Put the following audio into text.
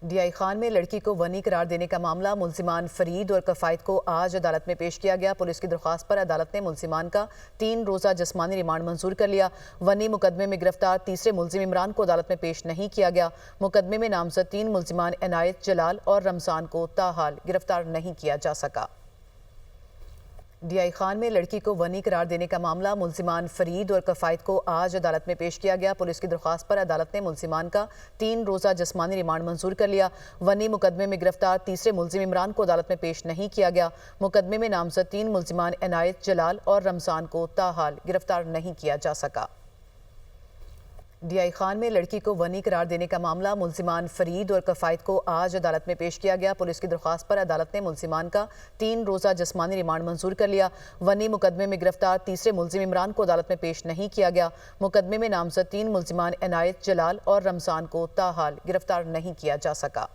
DI Khan में लड़की को वनी करार देने का मामला मुल्जिमान फरीद और कफायत को आज अदालत में पेश किया गया। पुलिस की दरख्वास्त पर अदालत ने मुल्जिमान का 3 रोज़ा जिस्मानी रिमांड मंजूर कर लिया। वनी मुकदमे में गिरफ्तार तीसरे मुल्जिम इमरान को अदालत में पेश नहीं किया गया। मुकदमे में नामजद 3 मुल्जिमान इनायत, जलाल और रमजान को ताहाल गिरफ्तार नहीं किया जा सका। डीआई खान में लड़की को वनी करार देने का मामला मुल्जिमान फरीद और कफायत को आज अदालत में पेश किया गया। पुलिस की दरख्वास्त पर अदालत ने मुल्जिमान का 3 रोज़ा जिस्मानी रिमांड मंजूर कर लिया। वनी मुकदमे में गिरफ्तार तीसरे मुल्जिम इमरान को अदालत में पेश नहीं किया गया। मुकदमे में नामजद 3 मुल्जिमान इनायत, जलाल और रमजान को ताहाल गिरफ्तार नहीं किया जा सका। डीआई खान में लड़की को वनी करार देने का मामला मुल्जिमान फरीद और कफायत को आज अदालत में पेश किया गया। पुलिस की दरख्वास्त पर अदालत ने मुल्जिमान का 3 रोज़ा जिस्मानी रिमांड मंजूर कर लिया। वनी मुकदमे में गिरफ्तार तीसरे मुल्जिम इमरान को अदालत में पेश नहीं किया गया। मुकदमे में नामजद 3 मुल्जिमान इनायत, जलाल और रमजान को ताहाल गिरफ्तार नहीं किया जा सका।